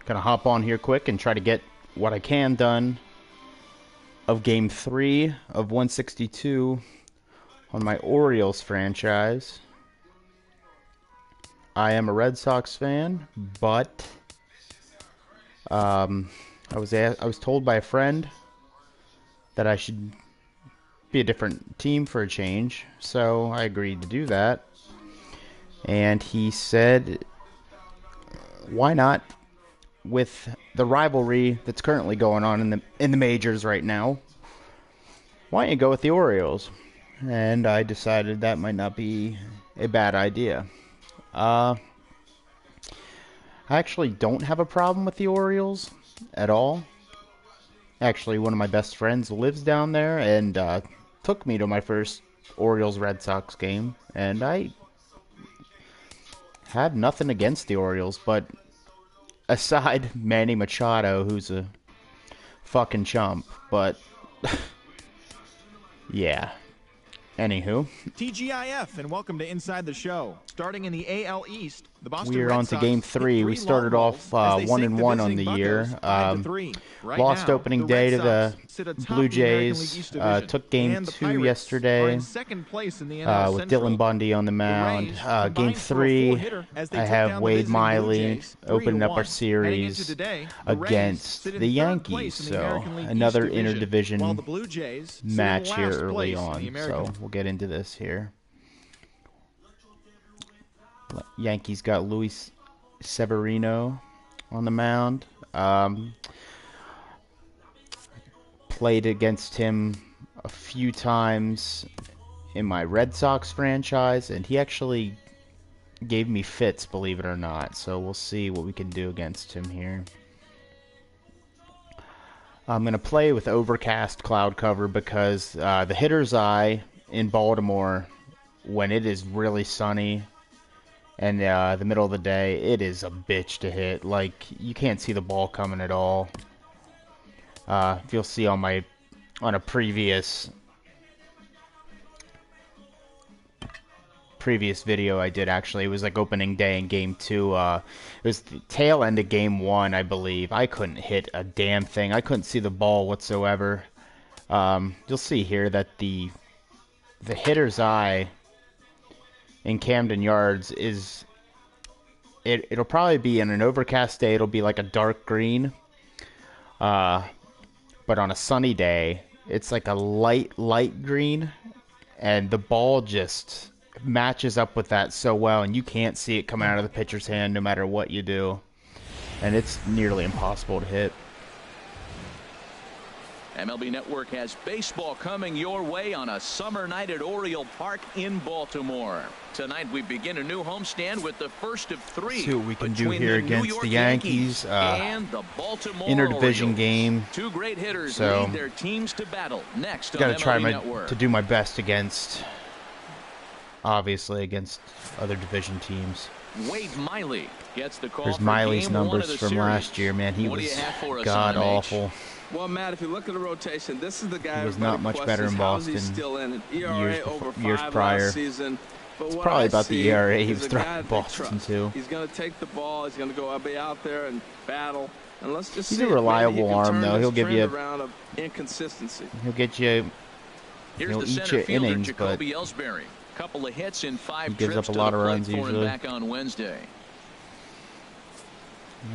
Gonna hop on here quick and try to get what I can done of Game 3 of 162 on my Orioles franchise. I am a Red Sox fan, but I was told by a friend that I should be a different team for a change, so I agreed to do that. And he said, why not, with the rivalry that's currently going on in the majors right now, why don't you go with the Orioles? And I decided that might not be a bad idea. I actually don't have a problem with the Orioles at all. Actually, one of my best friends lives down there and took me to my first Orioles-Red Sox game, and I had nothing against the Orioles, but aside Manny Machado, who's a fucking chump, but yeah. Anywho, TGIF, and welcome to Inside the Show. Starting in the AL East, the Boston we're Red on to Sox Game 3. We started off 1-1 on the year. Lost opening day to the Blue Jays. Took Game 2 yesterday with Dylan Bundy on the mound. Game 3, I have Wade Miley opening up our series against the Yankees. So another interdivision match here early on. So we'll get into this here. Yankees got Luis Severino on the mound. Played against him a few times in my Red Sox franchise, and he actually gave me fits, believe it or not. So we'll see what we can do against him here. I'm going to play with overcast cloud cover because the hitter's eye in Baltimore, when it is really sunny and the middle of the day, it is a bitch to hit. Like, you can't see the ball coming at all. If you'll see on a previous video I did, actually, it was like opening day in Game 2. It was the tail end of Game 1, I believe. I couldn't hit a damn thing. I couldn't see the ball whatsoever. You'll see here that the hitter's eye in Camden Yards is, it'll probably be in an overcast day, it'll be like a dark green. But on a sunny day, it's like a light green, and the ball just matches up with that so well, and you can't see it coming out of the pitcher's hand no matter what you do. And it's nearly impossible to hit. MLB Network has baseball coming your way on a summer night at Oriole Park in Baltimore. Tonight we begin a new homestand with the first of 3. See what we can do here against the Yankees. And the Baltimore interdivision Orioles. Game. 2 great hitters So lead their teams to battle next on gotta MLB try Network. to do my best against, obviously, against other division teams. Wade Miley gets the call. There's for Miley's game 1 numbers of the from series. last year, man. He What do was you have for us god on MH? awful. Well, Matt, if you look at the rotation, this is the guy He was everybody not much questions, better in how is he Boston still in it? ERA over 5 years prior. last season. But It's what probably I about the see ERA he is was a throwing guy at they Boston, trust. too. He's going to take the ball. He's going to be out there and battle. And let's just He's see a if maybe reliable he can arm, turn though. this He'll give trend you around of inconsistency. He'll get you. Here's He'll the eat center your fielder, innings, but Jacoby Ellsbury. Couple of hits in 5 he gives trips up a to lot the of plate runs for him usually. back on Wednesday.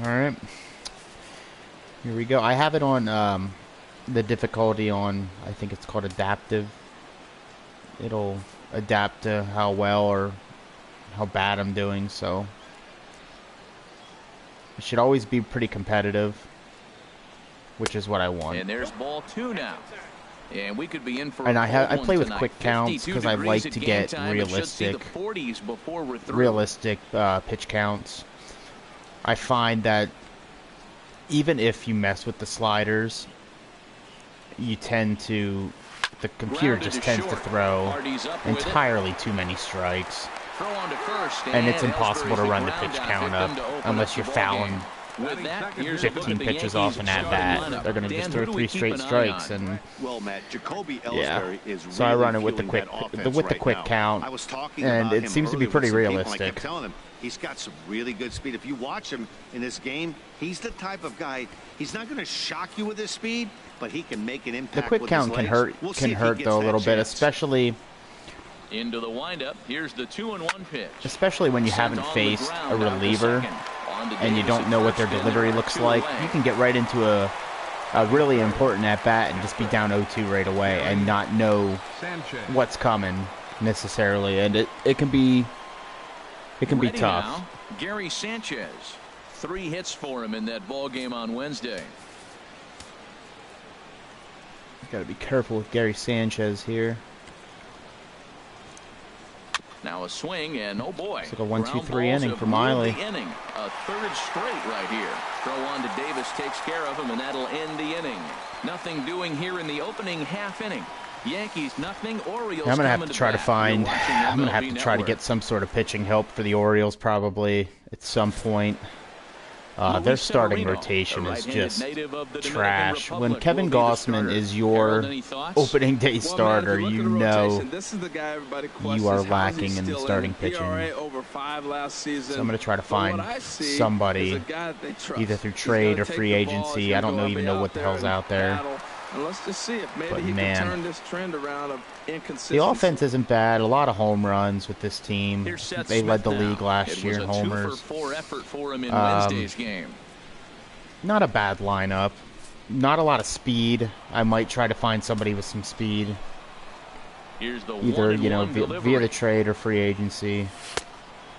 All right. Here we go. I have it on the difficulty on, I think it's called adaptive. It'll adapt to how well or how bad I'm doing, so it should always be pretty competitive, which is what I want. And there's ball 2 now. And we could be in for And a I cold play one with tonight. quick counts 52 because I degrees like at to game get time. It should see the 40s before we're through. realistic pitch counts. I find that even if you mess with the sliders, you tend to, the computer Grounded just to tends to short. throw Hardy's up with it. entirely too many strikes. Throw on to first, And it's and impossible to Ellsbury's run the the pitch ground count out up victim to open unless up you're the ball fouling game. With that, here's a look 15 at the pitches Yankees off an starting at-bat. lineup. They're going to Dan, just who throw do we 3 keep straight an eye strikes, on? and Well, Matt, Jacoby yeah. Ellsbury is So I really run it with the fueling quick, that offense with the right quick now. count, I was talking and about it him seems to be earlier with pretty some people, and I realistic. kept telling him he's got some really good speed. If you watch him in this game, he's the type of guy. He's not going to shock you with his speed, but he can make an impact. The quick with count his can legs. hurt, We'll see if he though a gets that little bit, chance. Into the windup. Here's the 2-1 pitch. especially when you Sent haven't on the faced ground a out to reliever second. On to and you Davis don't at know what their first, and delivery there are looks 2 like. away. You can get right into a really important at-bat and just be down 0-2 right away and not know what's coming necessarily, and it can be Ready tough. now, Gary Sanchez. 3 hits for him in that ball game on Wednesday. Got to be careful with Gary Sanchez here. Now a swing, and oh boy. It's like a 1-2-3 ground balls inning have for ruled Miley. the inning. A 3rd straight right here. Throw on to Davis takes care of him, and that'll end the inning. Nothing doing here in the opening half inning. Yankees nothing. Orioles. I'm gonna have coming to try to bat. find. You're watching I'm gonna have MLB to try to Network. get some sort of pitching help for the Orioles probably at some point. Their Luis starting Severino, rotation a is right-handed just native of the Dominican trash. When Republic, Kevin will be the Gossman starter. is your Harold, any thoughts? opening day Well, man, starter, if you you look at the know rotation, this is the guy everybody questions. are How's he lacking in the still starting it? pitching. ERA over 5 last season. So I'm gonna try to But find what I see somebody, is a guy that they trust. either through He's trade gonna or take free the ball, agency. he's I gonna don't go even out know what the there hell's and out there. battle. And let's just see if maybe But he man, can turn this trend around of inconsistency. the offense isn't bad. A lot of home runs with this team. Here's Seth They led the Smith now. league last It year in was a homers. 2-for-4 effort for him in Wednesday's game. Not a bad lineup. Not a lot of speed. I might try to find somebody with some speed. Here's the Either, 1-1 via delivery. the trade or free agency.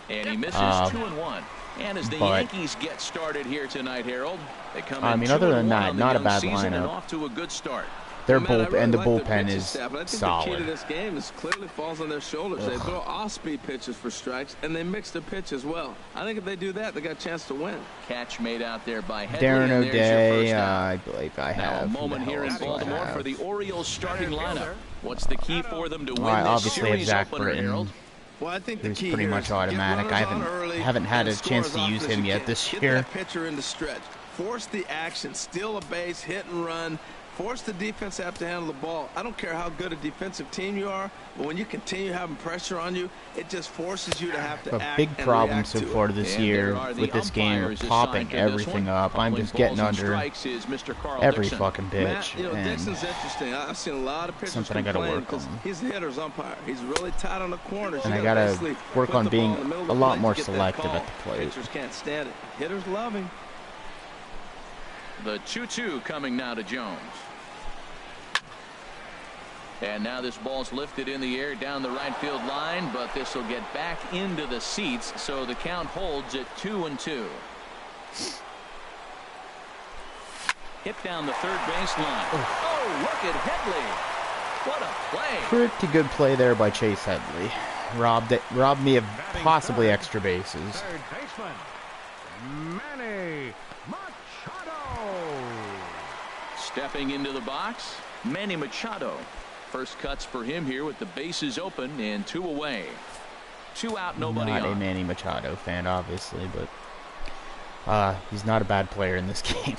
And he misses 2-1. And as the but- Yankees get started here tonight, Harold, they come I in mean, other than 2-1 that, on the not a young bad season and lineup. off to a good start. Their Man, I really and the like their bullpen pitching is staff, but I think the key solid. to this game is clearly falls on their shoulders. They throw off-speed pitches for strikes, and they mix the pitch as well. I think if they do that, they got a chance to win. Catch made out there by Headley. Darren and there's your O'Day, first out. I believe I Now have. a Who the moment here hell in else do I Baltimore have? for the Orioles starting lineup. What's the key for them to win Well, I this obviously have series Zach opener, Britton. Harold? Well, I think the Who's key pretty here much is get automatic. I runners on early haven't had and a score chance as to often use as him you yet can. this Get year. that pitcher into stretch. Force the action, steal a base, hit and run. Force the defense to have to handle the ball. I don't care how good a defensive team you are, but when you continue having pressure on you, it just forces you to have to A act big and problem react so to far it. this And year there are the with this game of umpires popping assigned to this everything one. up. I'm Calling just getting balls and under strikes is Mr. Carl every Dixon. fucking pitch. Matt, you know, and Dixon's interesting. I've seen a lot of pitchers something I gotta complain work because on. he's a hitter's umpire. He's really tight on the corners. And You I gotta basically work put on the being ball in the middle of a the lot plate more to get that selective call. at the plate. Pitchers can't stand it. Hitters love him. The 2-2 coming now to Jones. And now this ball's lifted in the air down the right field line, but this will get back into the seats, so the count holds at 2-2. Hit down the third base line. Oh, look at Headley. What a play. Pretty good play there by Chase Headley. Robbed me of possibly extra bases. Third baseman, Manny Machado. Stepping into the box, Manny Machado. First cuts for him here with the bases open and 2 away. 2 out, nobody Not a on. Manny Machado fan, obviously, but he's not a bad player in this game.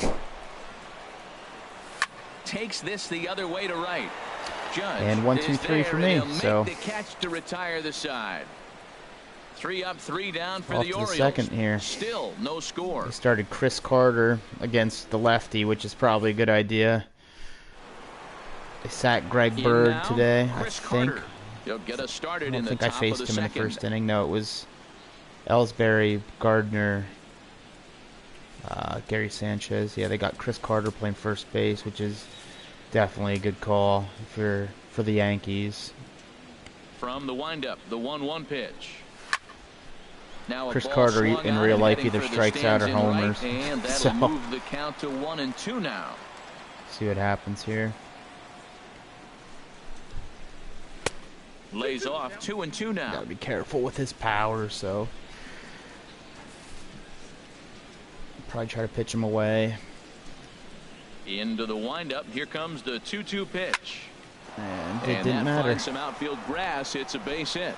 Takes this the other way to right. Judge And 1, is 2, 3 there, for and me, he'll make so the catch to retire the side. 3 up, 3 down for Off the to the Orioles. second here. Still no score. He started Chris Carter against the lefty, which is probably a good idea. They sat Greg In Bird now, today, Chris I think. Carter. He'll get us I started in don't the think I top of faced the him in the second. first inning. No, it was Ellsbury, Gardner, Gary Sanchez. Yeah, they got Chris Carter playing first base, which is definitely a good call for the Yankees. From the windup, the 1-1 pitch. Now a Chris ball Carter swung in on, real life heading either for the strikes out or stands in right, homers. and that'll So- move the count to 1-2 now. See what happens here. Lays off 2-2 now. Gotta be careful with his power, so probably try to pitch him away. Into the windup. Here comes the 2-2 pitch. And it And didn't that matter. finds some outfield grass. It's a base hit.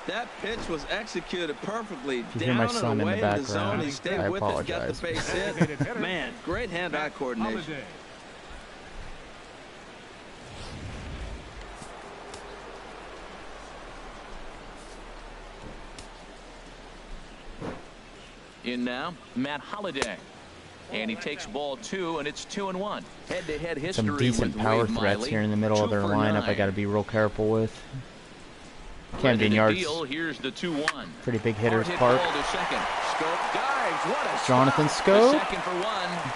That pitch was executed perfectly. If you hear my Down son and in the away in the zone. background, He stayed I with it and got the apologize. base hit. Man, great hand-eye coordination. Holiday. In now, Matt Holliday. And he takes ball 2, and it's 2-1. Head-to-head history Some decent with power Wade threats Miley, here in the middle of 2 their for lineup. 9. I got to be real careful with. Camden Ready to Yards, deal. Here's the 2-1. pretty big hitters Hard hit park. ball to second. Scope dives. What a Jonathan stop. Scope. The second for 1.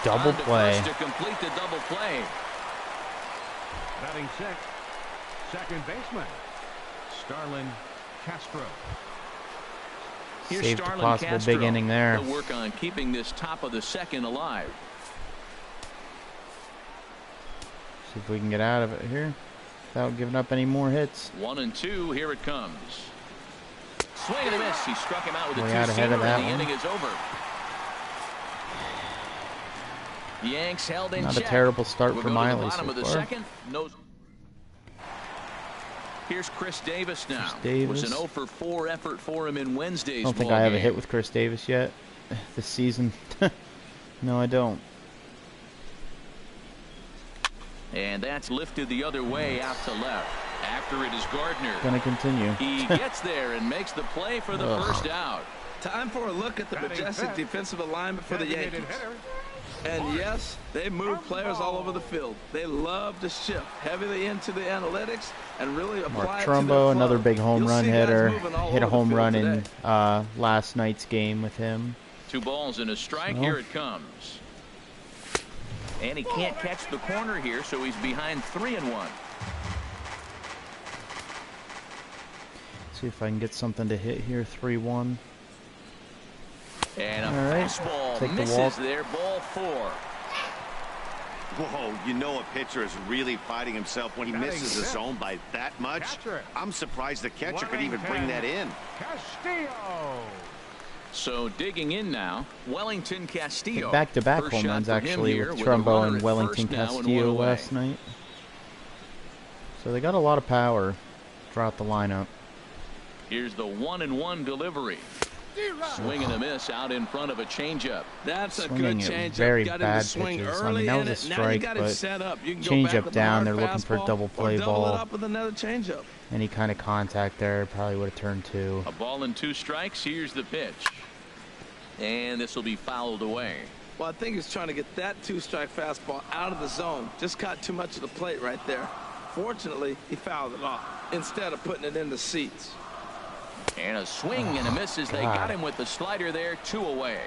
Double On to play. first to complete the double play. Batting sixth, second baseman, Starlin Castro. Here's Saved a Starlin possible Castro. big inning there. They'll work on keeping this top of the second alive. See if we can get out of it here without giving up any more hits. 1-2. Here it comes. Swing and a miss. He struck him out with Way a out ahead two-seamer, of that and the one. inning is over. Yanks held in Not a check. terrible start We'll for go to the Miley bottom so of the far. second. No. Here's Chris Davis now. Davis. It was an 0 for 4 effort for him in Wednesday's I don't think ball I have a game. hit with Chris Davis yet this season. No, I don't. And that's lifted the other way out to left. After it is Gardner. Gonna continue. He gets there and makes the play for the Ugh. first out. Time for a look at the Batting majestic fifth, defensive alignment for the designated Yankees. hitter, And yes, they move players all over the field. They love to shift heavily into the analytics and really apply Mark it to their Trumbo, club. another big home You'll run see guys hitter. moving all Hit a over the home field run today. in last night's game with him. 2 balls and a strike. So. Here it comes. And he can't catch the corner here, so he's behind 3-1. See if I can get something to hit here. 3-1. And a All right. fastball Take the misses walk. there. Ball 4. Whoa, you know a pitcher is really fighting himself when he Batting misses the fifth. zone by that much. Catcher. I'm surprised the catcher could Running even bring 10. that in. Castillo. So digging in now, Wellington Castillo. Back-to-back First home shot runs for him actually here with with a Trumbo runner and at Wellington first now and Castillo 1 away. last night. So they got a lot of power throughout the lineup. Here's the 1-1 delivery. Swing and a miss out in front of a changeup. That's a Swinging good at changeup. very Got him bad to swing pitches. I early mean, that in was a it. Now you strike, got him but set up. You can go change back up with a down, hard they're looking for fastball double play or double ball. it up with another changeup. Any kind of contact there probably would have turned 2. A ball and 2 strikes. Here's the pitch. And this will be fouled away. Well, I think he's trying to get that 2-strike fastball out of the zone. Just caught too much of the plate right there. Fortunately, he fouled it off instead of putting it in the seats. And a swing and a miss as they God. got him with the slider there. 2 away.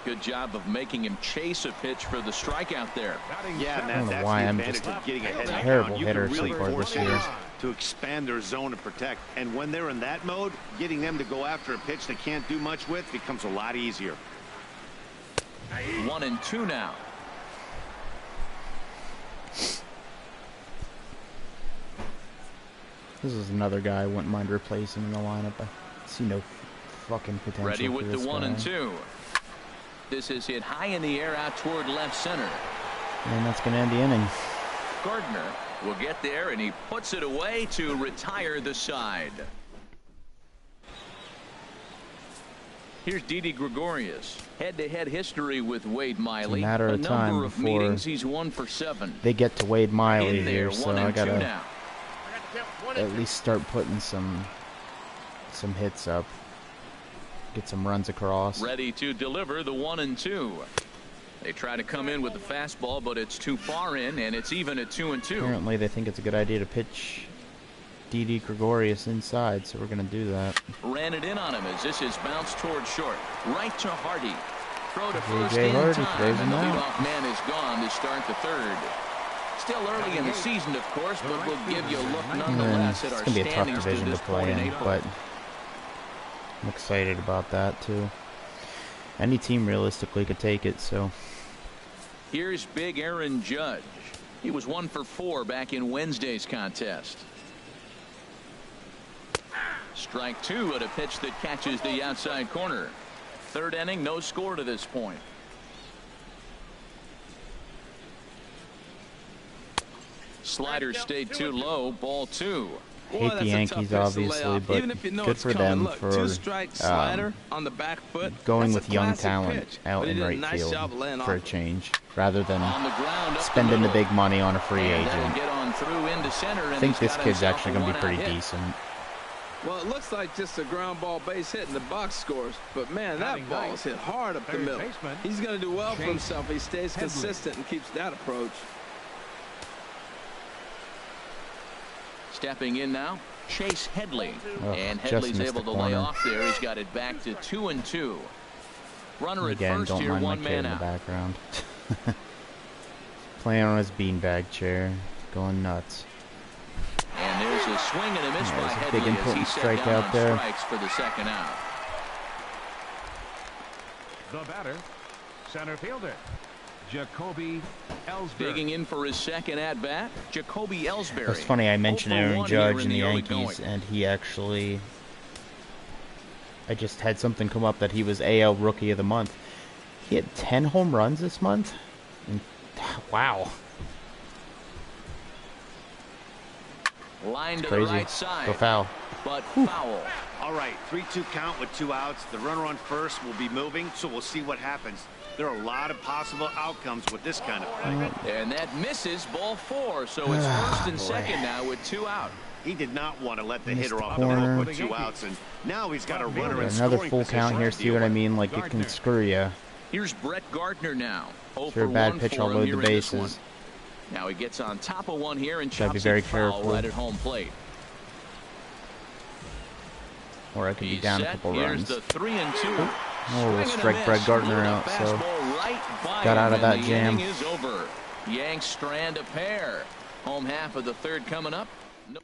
Good job of making him chase a pitch for the strikeout there. Batting Yeah, seventh, I don't Matt, know that's why the I'm advantage just of getting ahead of the terrible count. You hitter can so really far force this year. guys to expand their zone and protect. And when they're in that mode, getting them to go after a pitch they can't do much with becomes a lot easier. 1-2 now. This is another guy I wouldn't mind replacing in the lineup. I see no fucking potential Ready for with the this 1-2. This is hit high in the air out toward left center. And that's going to end the inning. Gardner will get there, and he puts it away to retire the side. Here's Didi Gregorius. Head-to-head history with Wade Miley. matter of number time of before meetings, he's 1 for 7. They get to Wade Miley In there, here, so 1-2 I got to now. at least start putting some hits up. Get some runs across. Ready to deliver the 1-2. They try to come in with the fastball, but it's too far in, and it's even at 2-2. Apparently they think it's a good idea to pitch Didi Gregorius inside, so we're going to do that. Ran it in on him as this is bounced toward short. Right to Hardy. Throw to first J.J. in Hardy time, throws and the him out. leadoff man is gone to start the 3rd. Still early in the season, of course, but we'll give you a look nonetheless at It's our going to be a tough standings to division to this play point in in, April. but I'm excited about that too. Any team realistically could take it, so Here's big Aaron Judge. He was 1 for 4 back in Wednesday's contest. Strike 2 at a pitch that catches the outside corner. 3rd inning, no score to this point. Slider stayed too low. Ball 2. Boy, Hate that's the a tough Yankees, pitch to lay obviously, off, but even if you know good it's for coming. them Look, for two-strike slider on the back foot. going That's with a young classic talent pitch, out but he in did a right nice field job of laying for a off it. change, rather than On the ground up the spending the middle. big money on a free And that'll agent. get on through into center, and I think he's this got kid's himself actually a going to be one-out pretty hit. decent. Well, it looks like just a ground ball base hit in the box scores, but man, that ball is hit hard up the Third middle. baseman, He's going to do well for Chase himself if he stays Headley. consistent and keeps that approach. Stepping in now, Chase Headley. Oh, And just Headley's missed able the to lay corner. off there. He's got it back to 2-2. Runner Again, at first don't here, mind my one kid man in the out. background. Playing on his beanbag chair, going nuts. And there's a swing and a miss Yeah, by there's a Headley big as he important set strike down out on there. strikes for the second out. The batter, center fielder, Jacoby Ellsbury. Digging in for his second at bat, Jacoby Ellsbury. It's funny, I mentioned 0 for Aaron 1 here Judge in and the early Yankees, going. and he actually... I just had something come up that he was AL Rookie of the Month. He had 10 home runs this month? And, wow. Line to the Crazy. right side, Go foul. but foul. All right, 3-2 count with 2 outs. The runner on first will be moving, so we'll see what happens. There are a lot of possible outcomes with this kind of play. And that misses, ball 4. So it's first and boy. second now with 2 out. He did not want to let the Missed hitter the off the corner. ball with 2 outs, and now he's got a runner in Another scoring full position count here, to see deal what I with. mean? Like, it can Gardner. screw you. Here's Brett Gardner now. 0 If for you're a bad 1 pitch, for I'll him load here the in this one. bases. Now he gets on top of one here and Gotta be chops very it foul careful. right at home plate. Or I could be He's down a set. couple Here's runs. the 3-2. Oh, Swing we'll and a strike miss. Brett Gardner Blew a out, so fastball right by got out him, of that and the jam. inning is over. Yanks strand a pair. Home half of the third coming up. No.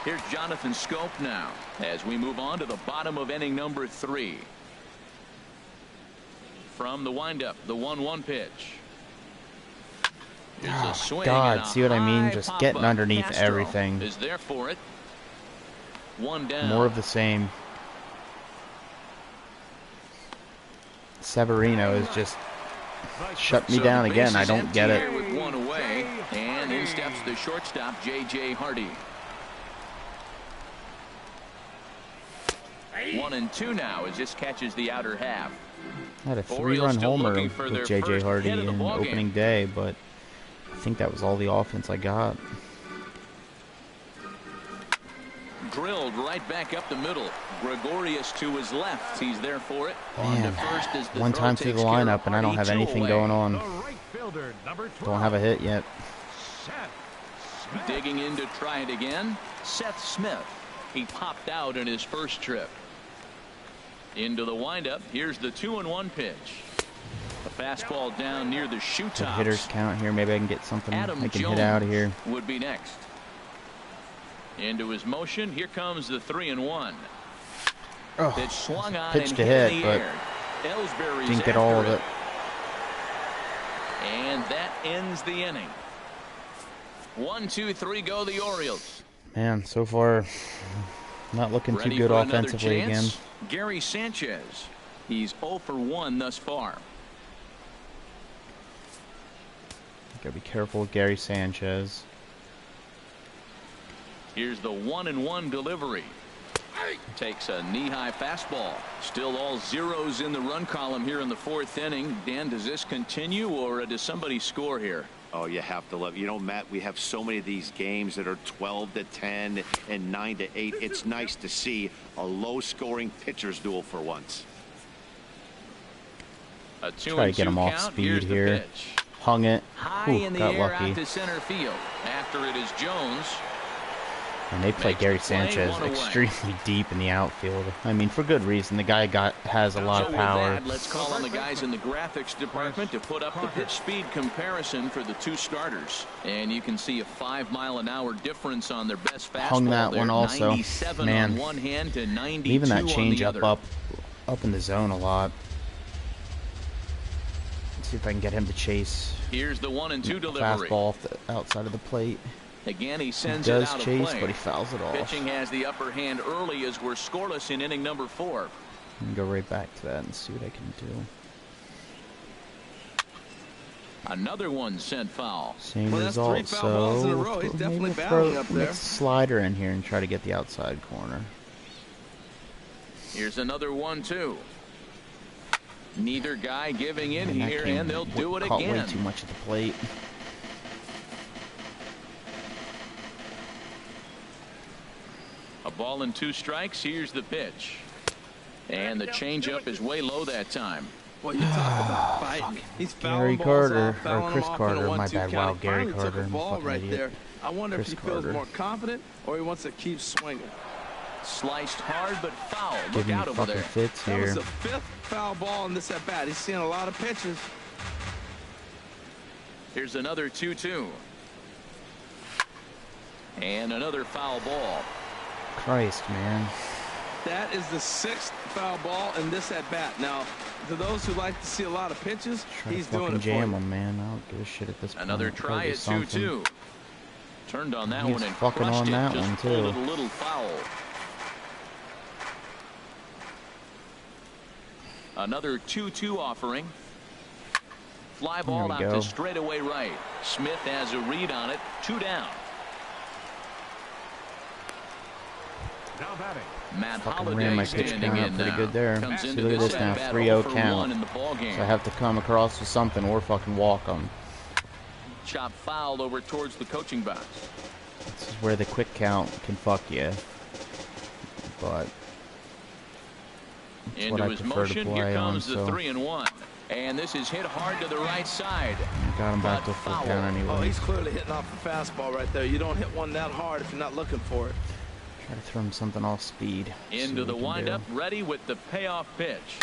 Here's Jonathan Scope now as we move on to the bottom of inning number 3. From the windup, the 1-1 pitch. Here's a swing God, and a see what I mean? high Just pop-up. getting underneath Castro everything. is there for it. 1 down. More of the same. Severino is just shut me So down the again. base I is don't empty get here it. with 1 away, and in steps the shortstop, J.J. Hardy. 1-2 now as this catches the outer half. I had a Orioles 3-run still homer looking for their with J.J. first Hardy hit of the in ballgame. opening day, but I think that was all the offense I got. Drilled right back up the middle. Gregorius to his left. He's there for it. On to Man, first as the one throw time through the takes care of lineup and I don't Hardy, have 2 anything away. going on. The right fielder, number 12. Don't have a hit yet. Seth Smith. Digging in to try it again. Seth Smith. He popped out in his first trip. Into the windup. Here's the 2-1 pitch. A fastball down near the shoe The tops. hitters count here. Maybe I can get something Adam I can Jones hit out of here. would be next. Into his motion. Here comes the 3-1. Oh, Pitch swung on pitch and to hit in hit, the but air. Ellsbury's didn't get all of after it. And that ends the inning. 1, 2, 3 go the Orioles. Man, so far, not looking too Ready good for another offensively again. chance? Gary Sanchez. He's 0 for 1 thus far. Gotta be careful with Gary Sanchez. Here's the 1-1 delivery. Takes a knee-high fastball. Still all zeros in the run column here in the 4th inning. Dan, does this continue or does somebody score here? Oh, you have to love. You know, Matt, we have so many of these games that are 12-10 and 9-8. It's nice to see a low-scoring pitcher's duel for once. A 2-2 Try to get him off count. speed Here's the here. pitch. Hung it. High Ooh, in the got air lucky. out to center field. After it is Jones. And they play Makes Gary the play, Sanchez 1 away. extremely deep in the outfield. I mean, for good reason. The guy has a lot So of with power. that, let's call on the guys in the graphics department to put up the pitch speed comparison for the 2 starters. And you can see a 5-mile-an-hour difference on their best fastball. Hung that there. one also. 97 Man. on one hand to 92 Even that on change the up other. up in the zone a lot. Let's see if I can get him to chase Here's the 1-2 a delivery. fastball off the outside of the plate. Again, he He sends it does out chase, of play. but he fouls it off. Pitching has the upper hand early as we're scoreless in inning number 4. And go right back to that and see what I can do. Another one sent foul. Same Well, that's 3 result, foul balls in a so row. He's maybe definitely we'll battling throw up there. mix slider in here and try to get the outside corner. Here's another 1-2. Neither guy giving in And that here, came and they'll do it caught again. way too much at the plate. A ball and 2 strikes. Here's the pitch. And the changeup is way low that time. Well, you talk about fighting. He's Gary fouling balls Carter, off, or fouling Chris them off Carter, in a my 1-2 bad. count. Wow, He Gary finally took Carter, a I'm a ball fucking right idiot. there. I wonder Chris if he feels Carter. more confident or he wants to keep swinging. Sliced hard but foul. Look Giving me out over fucking there. fits That was here. the 5th foul ball in this at bat. He's seeing a lot of pitches. Here's another 2-2. And another foul ball. Christ, man. That is the 6th foul ball in this at bat. Now, to those who like to see a lot of pitches, Try he's to doing fucking it for jam you. him, man. I don't give a shit at this point. Another Try try to do at something. 2-2. Turned on that He one was and fucking crushed on it. that Just one, pulled too. it a little foul. Another 2-2 offering. Fly ball we out go. to straightaway right. Smith has a read on it. 2 down. Now batting. Matt Fucking ran Holliday my pitch standing count in up pretty now. good there. Comes See, into look at this this now, at-bat 3-0 0 for count. 1 in the ball game. So I have to come across with something or fucking walk them. Chop foul over towards the coaching box. This is where the quick count can fuck you. But it's what Into I his prefer to motion, play here on. comes the So 3-1. And this is hit hard to the right side. got him back But to full foul. count Oh, anyway. he's clearly hitting off the fastball right there. You don't hit one that hard if you're not looking for it. Try to throw him something off speed. See Into what the we can windup, do. ready with the payoff pitch.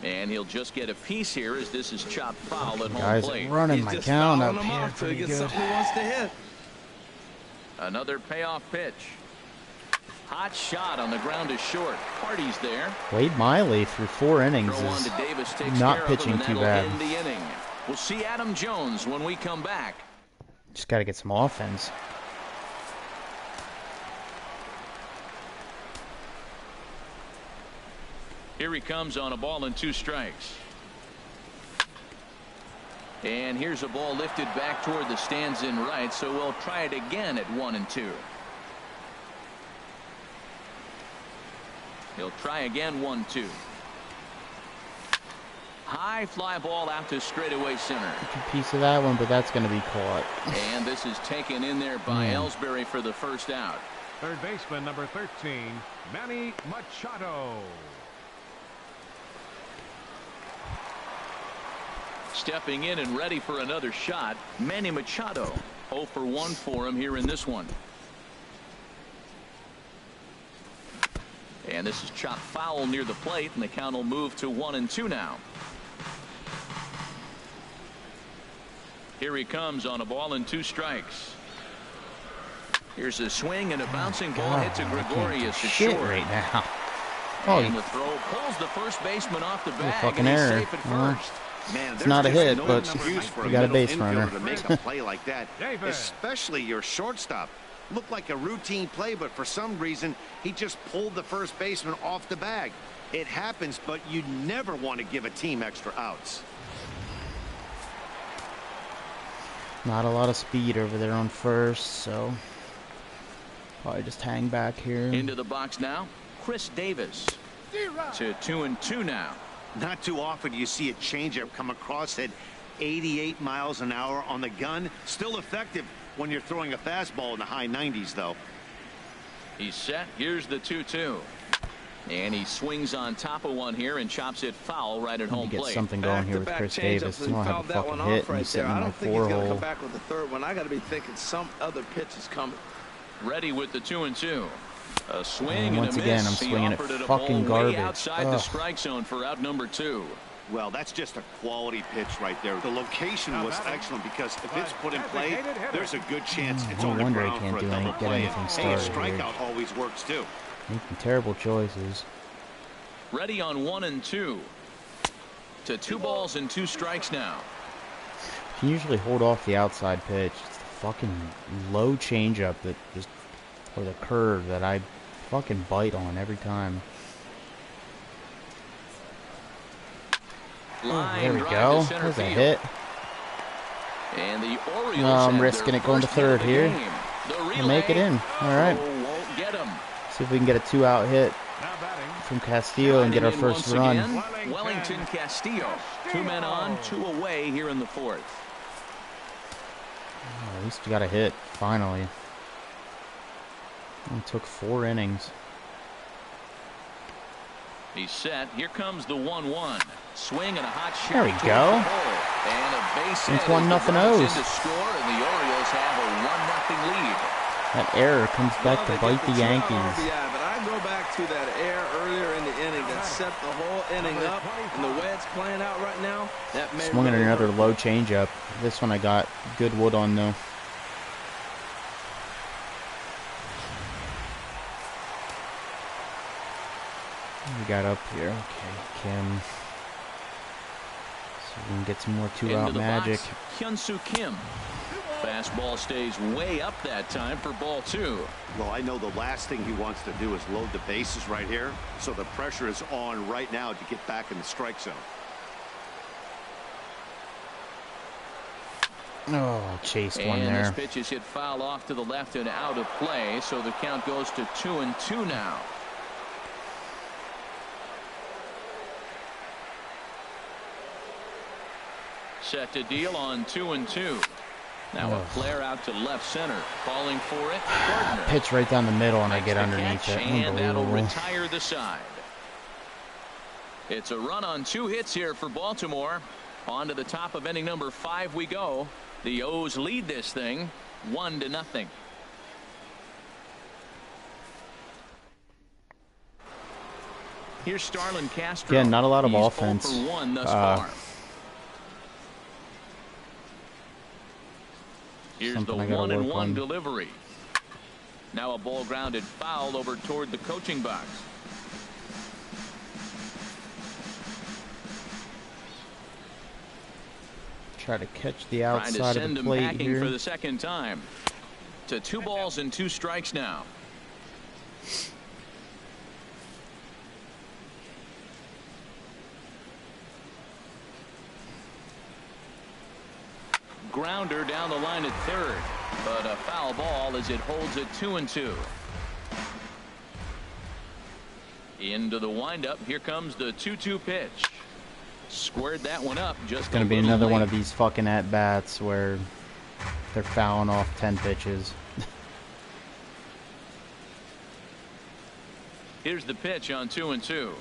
And he'll just get a piece here as this is chopped foul at home Guys plate. running He's my just count fouling up them here off till he pretty gets good. something he wants to hit. Another payoff pitch. Hot shot on the ground is short. Hardy's there. Wade Miley through 4 innings Throw on is to Davis takes not care pitching of him, too and that'll bad. end the inning. We'll see Adam Jones when we come back. just got to get some offense. Here he comes on a ball and 2 strikes. And here's a ball lifted back toward the stands in right, so we'll try it again at 1-2. He'll try again 1-2. High fly ball out to straightaway center. A piece of that one, but that's going to be caught. And this is taken in there by Man. Ellsbury for the first out. Third baseman, number 13, Manny Machado. Stepping in and ready for another shot, Manny Machado. 0 for 1 for him here in this one. And this is chopped foul near the plate, and the count will move to 1-2 now. Here he comes on a ball and 2 strikes. Here's a swing and a bouncing ball God, hits a I can't do Gregorius to shit short. right now. Oh, And the throw pulls the first baseman off the bag, fucking and he's error. safe at Well, first. Man, It's there's not a just hit, no but excuse for we got a middle base infielder runner. to make a play like that, Davis. especially your shortstop. Looked like a routine play, but for some reason, he just pulled the first baseman off the bag. It happens, but you never want to give a team extra outs. not a lot of speed over there on first, so probably just hang back here. Into the box now, Chris Davis. To 2-2 now. Not too often you see a changeup come across at 88 miles an hour on the gun. Still effective when you're throwing a fastball in the high 90s, though. He's set. Here's the 2-2. And he swings on top of one here and chops it foul right at Need to home get plate. something going here with Back-to-back Chris changeups, Davis. and I don't he have a fouled that fucking one hit. off And right he's sitting there. in I my don't think he's going to 4-hole. come back with the third one. I got to be thinking some other pitch is coming. Ready with the 2-2. A swing And and once a again, miss. I'm He swinging at offered it a fucking ball way garbage. outside the Ugh. strike zone for out number 2. Well, that's just a quality pitch right there. The location was excellent because if it's put in play, there's a good chance it's No on the wonder he ground can't for a do double get play. anything Hey, a started here. strikeout always works too. Making terrible choices. Ready on 1-2. To 2 balls and 2 strikes now. Can usually hold off the outside pitch. It's the fucking low changeup that just, or the curve that I fucking bite on every time. Line There we drive go. to center There's a field. hit. And the Orioles I'm risking it going to third here. We'll make it in. All right. Won't get him. See if we can get a 2-out hit Now batting, from Castillo and get our first once run. again, Wellington Castillo. 2 men on, 2 away here in the 4th. Oh, at least we got a hit, finally. It took 4 innings. He's set. Here comes the 1-1. Swing and a hot shot. There we go. And a base hit. It's 1-0 O's. To score, and the Orioles have a 1-0 lead. That error comes back to bite the Yankees. Yeah, but I go back to that error earlier in the inning that set the whole inning up, and the way it's playing out right now, that may Swung at really another hurt. low changeup. This one I got good wood on though. We got up here. Okay, Kim. So we can get some more 2-out magic. Hyun-Soo Kim. Fastball stays way up that time for ball 2. Well, I know the last thing he wants to do is load the bases right here, so the pressure is on right now to get back in the strike zone. Oh, chased one And there. this pitch is hit foul off to the left and out of play, so the count goes to 2-2 now. Set to deal on 2-2. Now a flare out to left center, calling for it. Gardner. Pitch right down the middle and I get The underneath catch, it. and that'll Unbelievable. retire the side. It's a run on 2 hits here for Baltimore. On to the top of inning number 5 we go. The O's lead this thing 1-0. Here's Starlin Castro. Again, not a lot of He's offense. 0 for 1 thus far. Here's the Something I gotta work 1-1 on. delivery. Now a ball grounded foul over toward the coaching box. Try to catch the Trying to outside of send the him plate packing here. for the second time. To 2 balls and 2 strikes now. Grounder down the line at third, but a foul ball as it holds at 2-2. Into the windup. Here comes the 2-2 pitch. Squared that one up. Just Gonna be a little another one late. of these fucking at bats where they're fouling off 10 pitches. Here's the pitch on 2-2.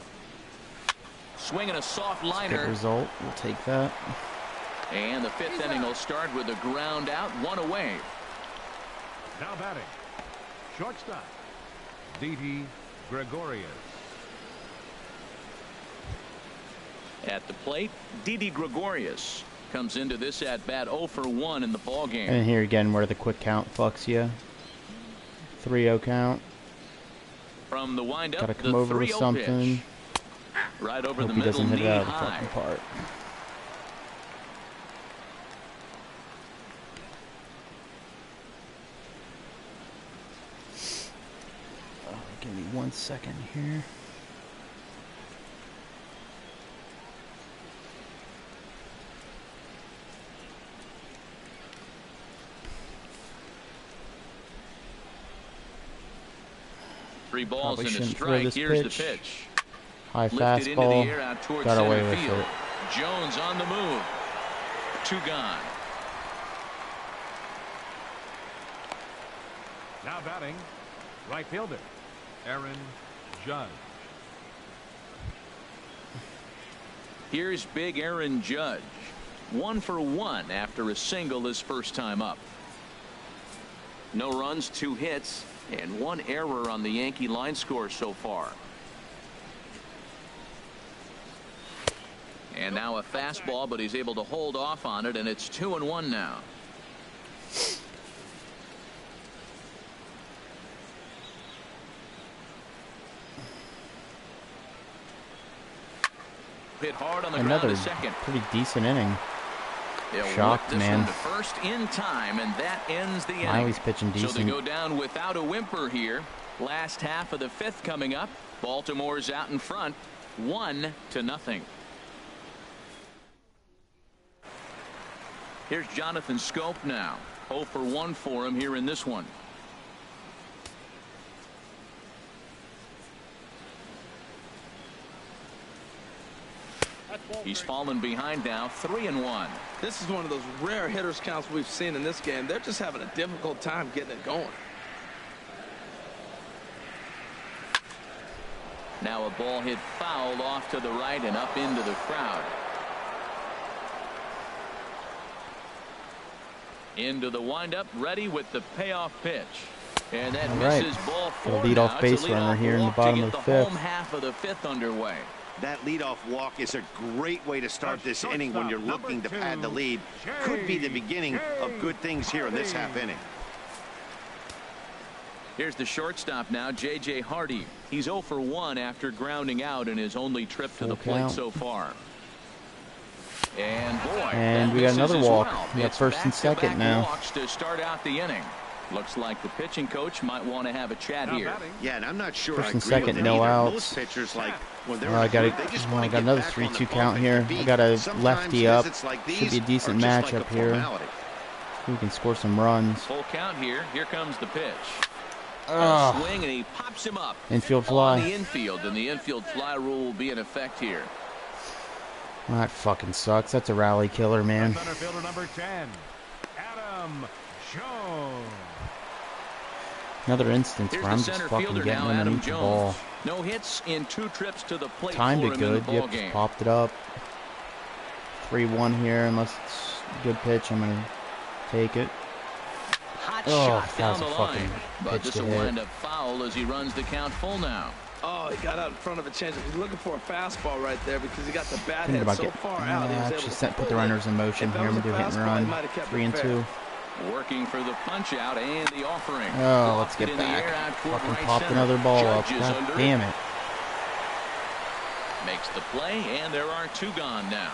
Swinging a soft Good liner. result. We'll take that. And the 5th inning will start with a ground out, 1 away. now batting, shortstop, Didi Gregorius. At the plate, Didi Gregorius comes into this at bat 0 for 1 in the ball game. And here again where the quick count fucks you. 3-0 count. From the windup, Gotta the come over with 3-0 something. pitch. Right over Hope the he middle, doesn't hit knee it out of the high. fucking park. Give me 1 second here. Three balls Probably and a shouldn't throw strike. this Here's pitch. the pitch. High Lifted into the air fastball. out towards Got away center with field. it. Jones on the move. 2 gone. Now batting, right fielder, Aaron Judge. Here's big Aaron Judge. 1 for 1 after a single his first time up. No runs, 2 hits, and 1 error on the Yankee line score so far. And now a fastball, but he's able to hold off on it, and it's 2-1 now. Hit hard on the ground Another to second. pretty decent inning. They'll Shocked, whip this man. one to first in time, and that ends the inning. Miley's pitching So they decent. go down without a whimper here. Last half of the 5th coming up. Baltimore's out in front, 1-0. Here's Jonathan Scope now. 0 for 1 for him here in this one. He's fallen behind now, 3-1. This is one of those rare hitters counts we've seen in this game. They're just having a difficult time getting it going. Now a ball hit foul off to the right and up into the crowd. Into the windup, ready with the payoff pitch. And that misses ball 4 the leadoff base runner here in the bottom of the fifth. Home half of the fifth underway. That leadoff walk is a great way to start this inning when you're looking to pad the lead. Could be the beginning of good things here in this half inning. Here's the shortstop now, J.J. Hardy. He's 0 for 1 after grounding out in his only trip to the plate so far. And boy, and we got another walk. Well. We got first and second now. Walks to start out the inning. Looks like the pitching coach might want to have a chat here. Yeah, and I'm not sure. First and second, no outs. Most pitchers, like when they're I got another 3-2 count here. I got a lefty up. Should be a decent matchup here. We can score some runs. Full count here. Here comes the pitch. Swing, and he pops him up. Infield fly. On the infield, and the infield fly rule will be in effect here. That fucking sucks. That's a rally killer, man. Center fielder number 10, Adam Jones. Another instance where I'm just fucking getting underneath the ball. No hits in 2 trips to the plate. Timed it good. Yep, just popped it up. 3-1 here. Unless it's a good pitch, I'm gonna take it. Shot down the line, fucking but this will wind up foul as he runs the count full now. Oh, he got out in front of a changeup. He's looking for a fastball right there because he got the bat head so far out. He was able to put the runners in motion here. I'm gonna do hit and run. 3-2. Working for the punch out and the offering. Oh, let's get back. Fucking popped another ball up. God damn it. Makes the play, and there are 2 gone now.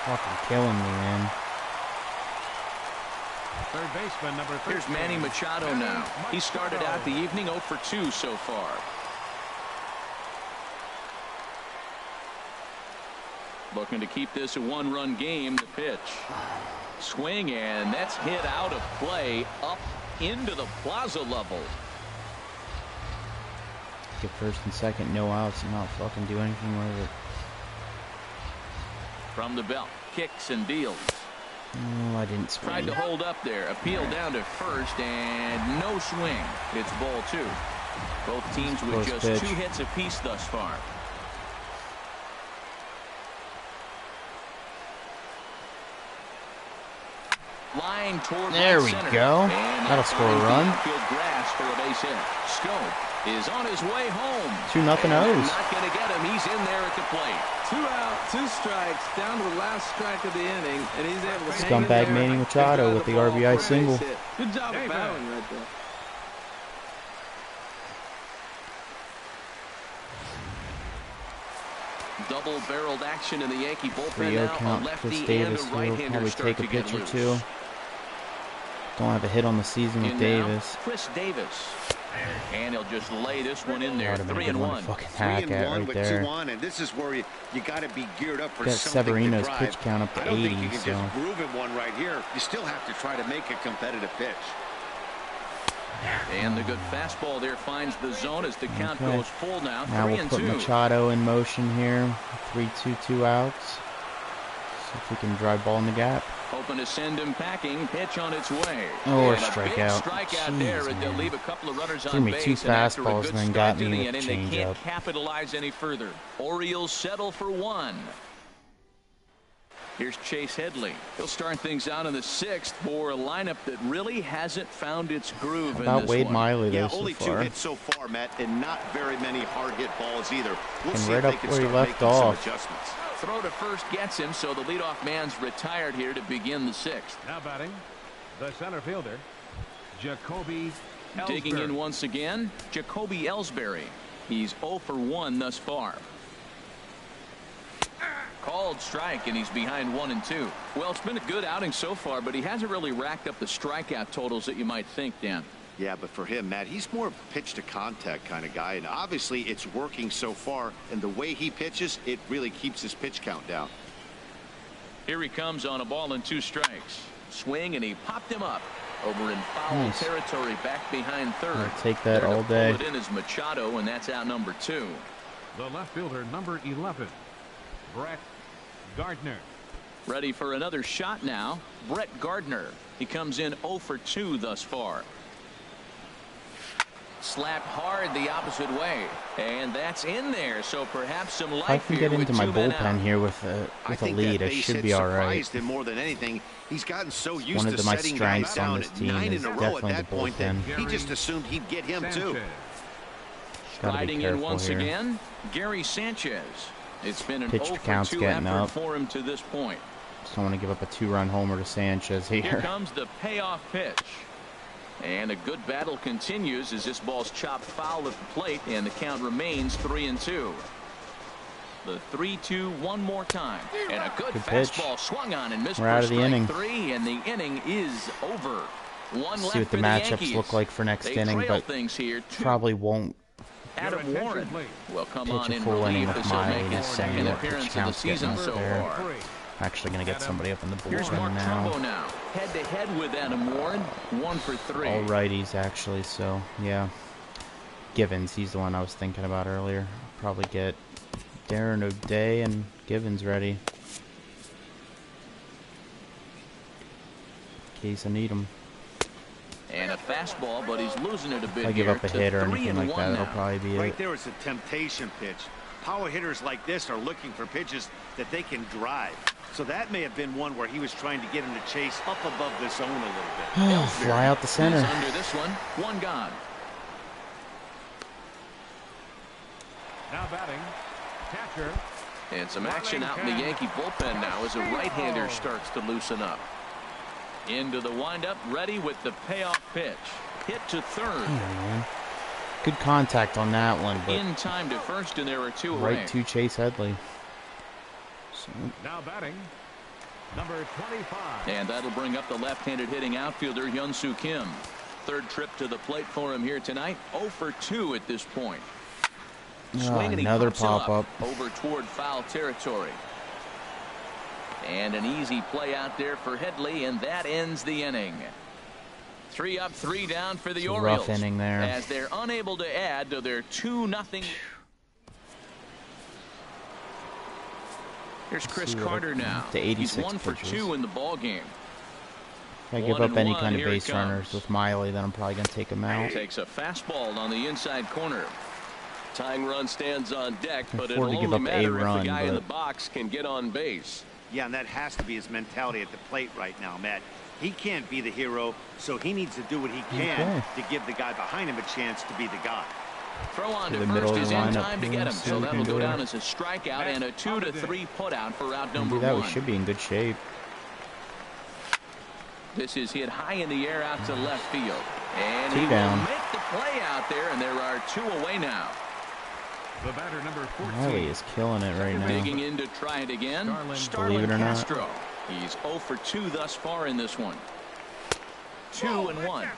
Fucking killing me, man. Third baseman number 13. Here's Manny Machado now. He started out the evening 0 for 2 so far. Looking to keep this a 1-run game. The pitch. Swing, and that's hit out of play up into the plaza level. Get first and second, no outs, and not fucking do anything with it. From the belt, kicks and deals. Oh, I didn't swing. Tried to hold up there. Appeal down to first, and no swing. It's ball 2. Both teams with just pitch. 2 hits apiece thus far. Line toward there we center. go. That'll score a run. Grass for a base hit. Scope is on his way home. 2-0 O's. Not going to get him. He's in there at the plate. 2 out, 2 strikes, down to the last strike of the inning, and he's able to scumbag Manny Machado with the RBI single. Good job of battling right there. Double-barreled action in the Yankee bullpen 3-0 now. count. Chris Davis will probably take a pitch or 2. Don't have a hit on the season with Davis. Chris Davis. And he'll just lay this one in there. 3-1. Fucking hack at right there. 2-1, and this is where you got to be geared up for got something Severino's to drive. pitch count up to 80. I don't think you can so. just groove in one right here. You still have to try to make a competitive pitch. And the good fastball there finds the zone as the count goes full now. Now we'll put Machado in motion here. 3-2, 2 outs. See if we can drive ball in the gap. Hoping to send him packing. Pitch on its way. Or and strikeout. Strikeout there, and they'll leave a couple of runners Threw on me base. 2 fastballs and then got me with the They can't changeup. capitalize any further. Orioles settle for 1. Here's Chase Headley. He'll start things out in the 6th for a lineup that really hasn't found its groove. About in this Wade one. Miley Yeah, there so only far. 2 hits so far, Matt, and not very many hard hit balls either. We'll And see right if they up can where he start left making off. some adjustments. Throw to first gets him, so the leadoff man's retired here to begin the 6th. Now batting, the center fielder, Jacoby Ellsbury. Digging in once again, Jacoby Ellsbury. He's 0 for 1 thus far. Called strike, and he's behind 1 and 2. Well, it's been a good outing so far, but he hasn't really racked up the strikeout totals that you might think, Dan. Yeah, but for him, Matt, he's more of a pitch to contact kind of guy, and obviously it's working so far, and the way he pitches, it really keeps his pitch count down. Here he comes on a ball and 2 strikes. Swing, and he popped him up over in foul territory back behind third. I'll take that There all to day. pull it in is Machado, and that's out number 2. The left fielder, number 11, Brett Gardner. Ready for another shot now. Brett Gardner. He comes in 0 for 2 thus far. Slapped hard the opposite way, and that's in there. So perhaps some life I can here get with into my 2 men bullpen out. here with a lead. I should be all right. Him more than anything. He's gotten so used One to of my setting guys strengths on down this at team 9 is in a row at definitely that the point that bullpen. he just assumed he'd get him too. Sanchez. Gotta be Sliding in careful once here. again, Gary Sanchez. It's been an Pitch 0 for count's 2 getting effort up. for him to this point. Just don't want to give up a 2-run homer to Sanchez Here here. comes the payoff pitch. And a good battle continues as this ball's chopped foul at the plate, and the count remains 3-2. The 3-2 one more time, and a good pitch. fastball swung on and missed We're for out of the strike inning. 3, and the inning is over. One left See what for the the matchups Yankees. look like for next They inning, trail but things here. probably won't Adam Your attention, Warren please. will come pitch on a in full inning relief with as he'll Miley make his saying second what pitch appearance of the count's getting season up so there. far. Actually going to get somebody up in the Here's Mark bullpen Trumbo now. now, head to head with Adam Warren, 1 for 3. All righties, actually, so yeah. Givens, he's the one I was thinking about earlier. Probably get Darren O'Day and Givens ready. In case I need them. And a fastball, but he's losing it a bit If I give here up a to hit or 3 anything and like 1 that, that'll now. probably be Right it. there is a temptation pitch. Power hitters like this are looking for pitches that they can drive. So that may have been one where he was trying to get him to chase up above the zone a little bit. Fly out the center. He's under this one gone. Now batting, catcher. And some action out in the Yankee bullpen now as a right-hander starts to loosen up. Into the windup, ready with the payoff pitch. Hit to third. Yeah, man. Good contact on that one, but In time to first, and there are 2 away. right to Chase Headley. So, Now batting, number 25. And that'll bring up the left-handed hitting outfielder Hyun-Soo Kim. Third trip to the plate for him here tonight. 0 for 2 at this point. Swing, and he another pops it up pop-up. over toward foul territory. And an easy play out there for Headley, and that ends the inning. 3 up, 3 down for the It's a Orioles. rough inning there. As they're unable to add to their 2-0. Here's Chris see what Carter now. the He's 86 1 for pitches. 2 in the ball game. if I give 1 up any and kind 1, of here it base runners comes. with Miley, then I'm probably going to take him out. Takes a fastball on the inside corner. Tying run stands on deck, but afford it'll to give only up a matter if run, the guy in the but- box can get on base. Yeah, and that has to be his mentality at the plate right now, Matt. He can't be the hero, so he needs to do what he can to give the guy behind him a chance to be the guy. Throw on To to the middle first of is the in lineup time to here, get him, see so what we that'll can go do. down as a strikeout and a 2 to 3 put out for out Do number that, 1. we should be in good shape. This is hit high in the air out to left field, and 2 he down. will make the play out there, and there are 2 away now. The batter, number 14. Miley is killing it right now. Digging in to try it again. Believe it or not. Castro. He's 0 for 2 thus far in this one. 2 and 1.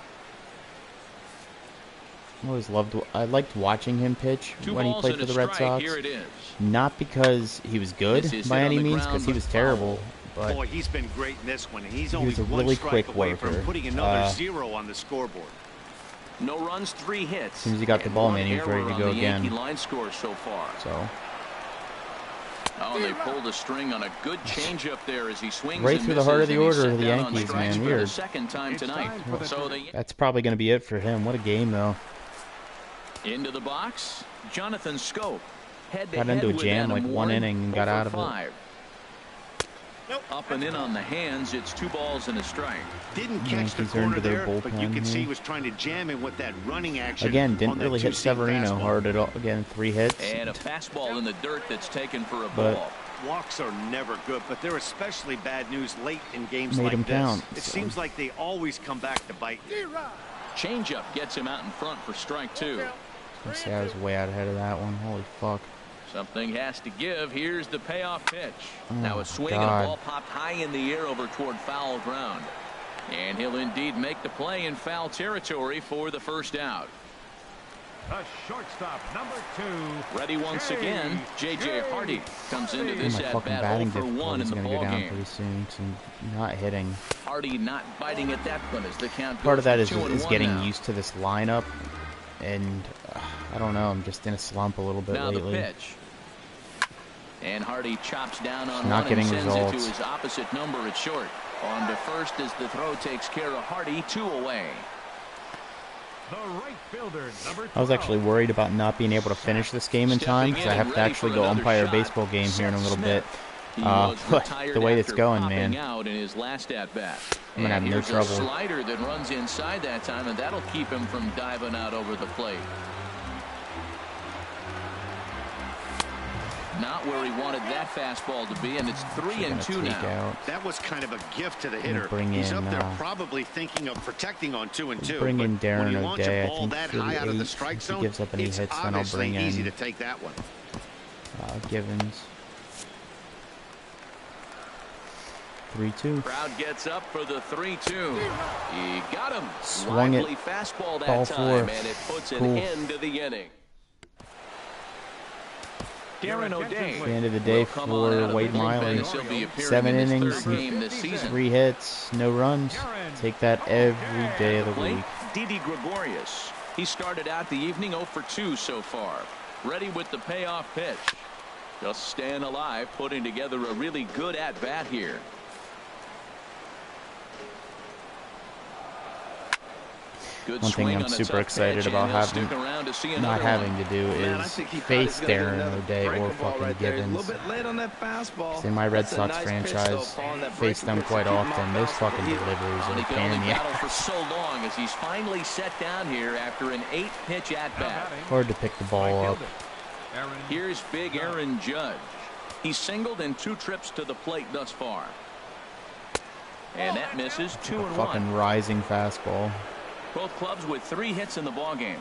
I liked watching him pitch 2 when he balls played and for a the Red strike. Sox. Here it is. Not because he was good This is by hit any on the means, ground, because he but was terrible. But Boy, he's been great in this one, and he's He only was a one really strike quick away worker. from putting another 0 on the scoreboard. No runs, 3 hits. As soon as he got the And ball, 1 man, he was ready error to on go the again. Yankee line score so far. so Oh, and they pulled a string on a good changeup there as he swings Right and through the heart of misses, the and he's order set of the down on Yankees, strikes man. for the Weird. second time It's tonight. time for the So the that's probably going to be it for him. What a game, though. into the box, Jonathan Scope. Head to Got head into a with jam Adam like one Warren, inning and got 0 out for of it. 5. Up and in on the hands. It's 2 balls and a strike. Didn't catch the Yankees are corner into their there, but you bullpen could see here. he was trying to jam him with that running action. Again, on didn't that really hit two-seam Severino fastball. hard at all. Again, 3 hits. And a fastball in the dirt that's taken for a But- ball. Walks are never good, but they're especially bad news late in games Made like him this. count, It so. seems like they always come back to bite you. Changeup gets him out in front for strike 2. I say I was way out ahead of that one. Holy fuck. Something has to give. Here's the payoff pitch. Now Oh, a swing and God. a ball popped high in the air over toward foul ground. And he'll indeed make the play in foul territory for the first out. The shortstop, number 2. Ready once again. J.J. Hardy comes into My this fucking at-bat batting 0 for 1 in difficulty's the gonna go down ballgame. pretty soon because I'm not hitting. Hardy not biting at that one as the count Part goes of that to 2-1 is getting now. used to this lineup, and I don't know. I'm just in a slump a little bit Now lately. the pitch. And Hardy chops down on Not one and getting sends it results. to his opposite number at short. On to first as the throw takes care of Hardy, 2 away. The right fielder, number 12. I was actually worried about not being able to finish this game in time because I have to actually go umpire a baseball game here in a little bit. He was But retired the way it's after going, popping man, out in his last at bat. I'm gonna have no Here's trouble. a slider that runs inside that time, and that'll keep him from diving out over the plate. Not where he wanted that fastball to be, and it's 3-2 now. That was kind of a gift to the hitter. Bring He's in, up there probably thinking of protecting on 2-2. bring in but when Darren you launch O'Day. a I ball think that for high the out of the 8, strike if he zone, gives up any it's hits, then I'll obviously bring easy in to take that one. Givens. 3-2. Crowd gets up for the 3-2. He got him. Swung it. Lively fastball that Ball time, 4. and it puts Cool. an end to the inning. Darren O'Day. The end of the day will come on out for of Wade the bullpen Miley. as he'll be appearing 7 in his innings, third game this season. 3 hits, no runs. Take that every day of the Plate, week. Didi Gregorius. He started out the evening 0 for 2 so far. Ready with the payoff pitch. Just staying alive, putting together a really good at-bat here. Good One thing swing I'm on a super tough excited pitch, about and he'll stick having, around to see not another having one. to do Man, I is think he thought face he was gonna get Darren another O'Day or breaking ball fucking right there. He's a Givens. little bit late on that fastball. In my Red That's a Sox nice pitch, though, franchise, Paul, on that face breaking them pitch quite to keep him often. off Those balance with fucking the heat. deliveries Well, are he a can pain only in the battle for ass. so long as he's finally set down here after an 8-pitch at-bat. Hard to pick the ball up. Here's big Aaron Judge. He's singled in 2 trips to the plate thus far. And that misses 2-1. Fucking rising fastball. Both clubs with 3 hits in the ballgame.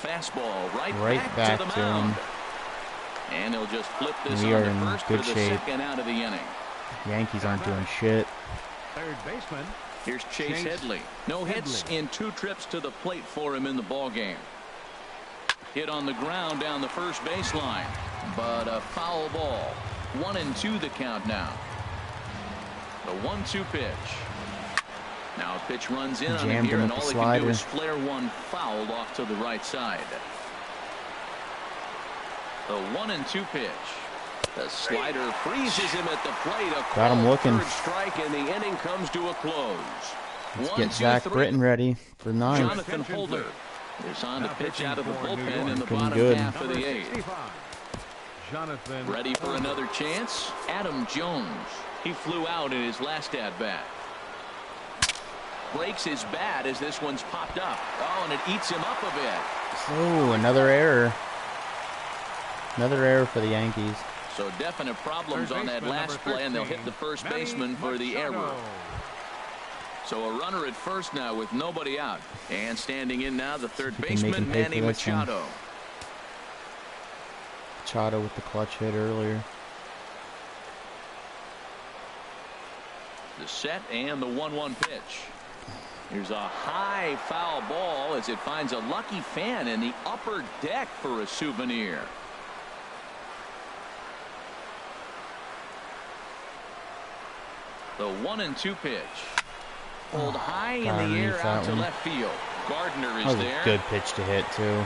Fastball right back to the mound. And he'll just flip this We on are to in first good for the shape. second out of the inning. Yankees aren't doing shit. Third baseman. Here's Chase Headley. No hits in 2 trips to the plate for him in the ballgame. Hit on the ground down the first baseline, but a foul ball. 1-2 the count now. The 1-2 pitch. Now a pitch runs in on him Jammed here, him and with all the he can do slider. is flare one fouled off to the right side. The 1-2 pitch. The slider freezes him at the plate. A Got him called looking. third strike, and the inning comes to a close. Let's 1, get 2, Zach 3. Britton ready for 9th. Jonathan Holder is on to pitch out of the bullpen in the Looking bottom good. half of the 8th. 65. Jonathan. Ready for another chance? Adam Jones. He flew out in his last at-bat. Breaks his bat as this one's popped up. Oh, and it eats him up a bit. Oh, another error. Another error for the Yankees. So definite problems Third on that baseman, last number play, and they'll 13, hit the first Manny baseman for the Machado. error. So a runner at first now with nobody out. And standing in now, the third See if we can baseman, make him pay Manny for this one. Machado. Machado with the clutch hit earlier. The set and the 1-1 pitch. Here's a high foul ball as it finds a lucky fan in the upper deck for a souvenir. The 1-2 pitch. Pulled high in Got the underneath air out that to one. left field. Gardner That is was there. a good pitch to hit, too.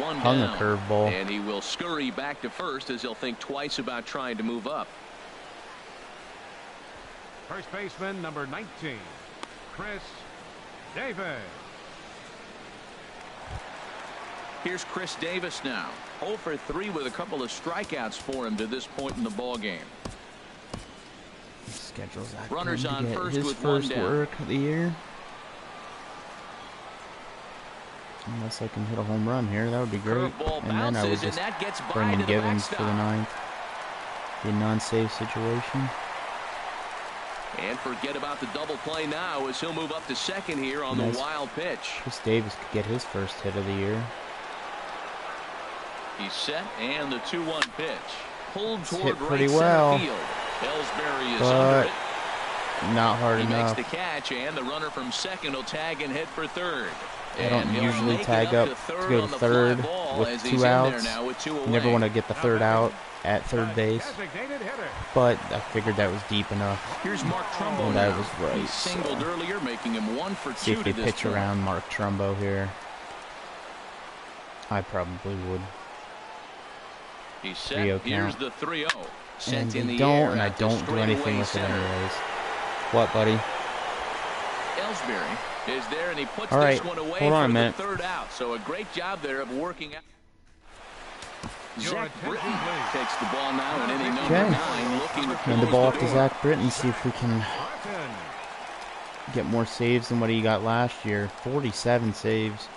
One Hung a down. curveball. And he will scurry back to first as he'll think twice about trying to move up. First baseman, number 19, Chris Davis. Here's Chris Davis now. 0 for 3 with a couple of strikeouts for him to this point in the ball game. Schedule's Zach Runners Britton on to get first his with 1 first down. work of the year. Unless I can hit a home run here, that would be great. Curveball And then I would bounces, and just that gets bring by in to the Givens for the backstop. 9th. Be a non-save situation. And forget about the double play now as he'll move up to second here on Nice. the wild pitch. Chris Davis could get his first hit of the year. He's set, and the 2-1 pitch. Pulled It's toward hit right pretty center well. field. Ellsbury is But under it. not hard He makes enough. the catch, and the runner from second will tag and hit for third. I don't And he'll usually make it tag up to to go on to the third fly ball with as he's 2 in there outs. now with 2 You away. never want to get the third out at third base, Designated hitter. but I figured that was deep enough. Here's Mark Trumbo And now. I was right. He singled So. earlier, making him 1 for 2 See if to they this pitch point. around Mark Trumbo here. I probably would. He's set. 3-0 Here's count. the 3-0. And Sent in they the don't, air and I at the don't do anything straightaway with it center. anyways. What, buddy? Ellsbury is there, and he puts All right, this one away hold on for a minute. the third out. So a great job there of working out. Your Zach attention, Britton please. takes the ball now in inning number Okay. 9, looking to Hand the close ball the off to door. Zach Britton, see if we can Martin. get more saves than what he got last year. 47 saves.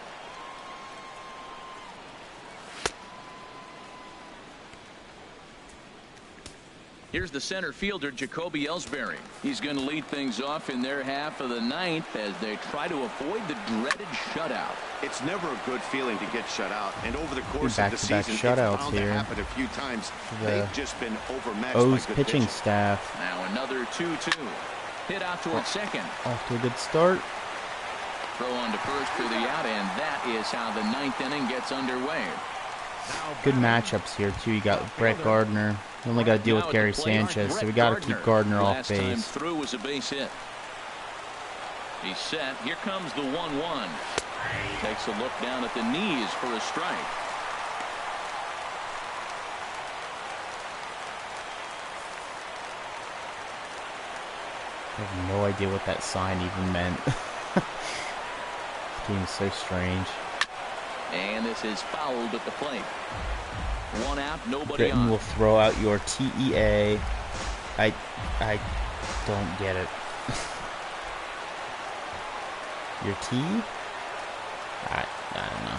Here's the center fielder, Jacoby Ellsbury. He's going to lead things off in their half of the 9th as they try to avoid the dreaded shutout. It's never a good feeling to get shut out, and over the course of the Back-to-back season, it's shutouts bound here. to happen a few times. The They've just been overmatched O's by good pitching pitching. staff Now another 2-2. Hit out towards second. off to a good start. Throw on to first for the out, and that is how the 9th inning gets underway. Good matchups here too. You got Brett Gardner. You only got to deal Now with at Gary the plate, Sanchez, so we Brett got to keep Gardner off Last time base. through was a base hit. He's set. Here comes the 1-1. Takes a look down at the knees for a strike. I have no idea what that sign even meant. This game is so strange. And this is fouled at the plate. 1 out, nobody Britton on. will throw out your TEA. I don't get it. Your T? I don't know.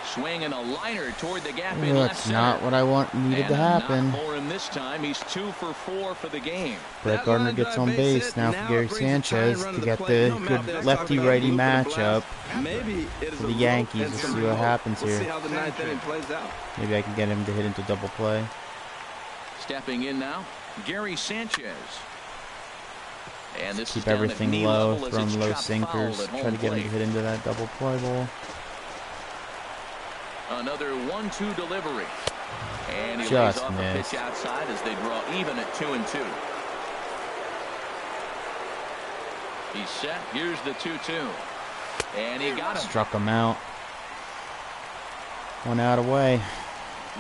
Swinging a liner toward the gap in left That's center. not what I needed And to a happen. knock for him this time. He's 2 for 4 for the game. Brett Gardner gets on base now for Gary Sanchez to get the good lefty-righty matchup Maybe it is for a the low Yankees. and Let's some see what low. happens We'll see here. how the 9th inning plays out. Maybe I can get him to hit into double play. Stepping in now, Gary Sanchez. And this Keep is down at everything knee low, level as throw it's him low chopped sinkers, foul at try home to get him plate. to hit into that double play ball. Another 1-2 delivery. And he Just lays off missed. a pitch outside as they draw even at 2-2. He's set. Here's the 2-2. And he got him. Struck him out. 1 out away.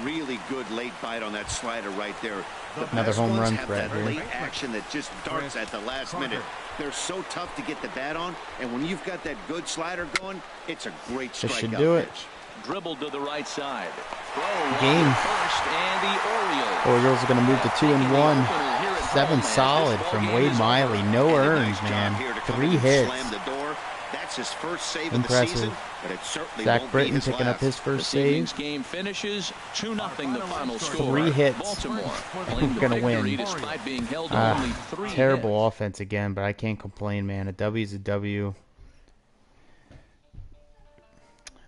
Really good late bite on that slider right there. The Another best home ones run have threat that here. late action that just darts at the last minute. They're so tough to get the bat on, and when you've got that good slider going, it's a great This should strikeout do it. pitch. Dribbled to the right side. Throw Game. on first, and the Orioles. Orioles are going to move to 2-1. Opener here at 7 home as solid this from ballgame Wade is Miley. over. No And a earned, nice job man. here to come 3 in and hits. Slam the door. That's his first save of Impressive. the season, but it certainly Zach won't Britton be his picking up last. his first This evening's save. game finishes 2-0 the final score. 3 hits. Baltimore We're claimed the gonna win. victory despite being held to only 3 Terrible hits. offense again, but I can't complain, man. A W is a W.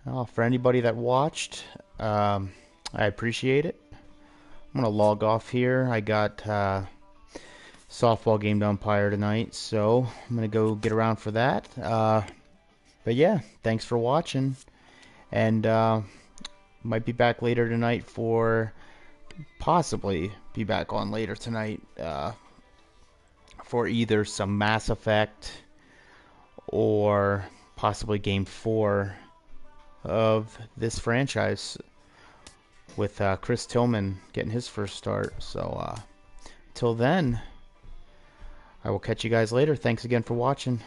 Oh, for anybody that watched, I appreciate it. I'm going to log off here. I got softball game to umpire tonight, so I'm going to go get around for that. But yeah, thanks for watching. And might be back later tonight possibly be back on later tonight for either some Mass Effect or possibly Game 4 of this franchise with Chris Tillman getting his first start. So until then, I will catch you guys later. Thanks again for watching.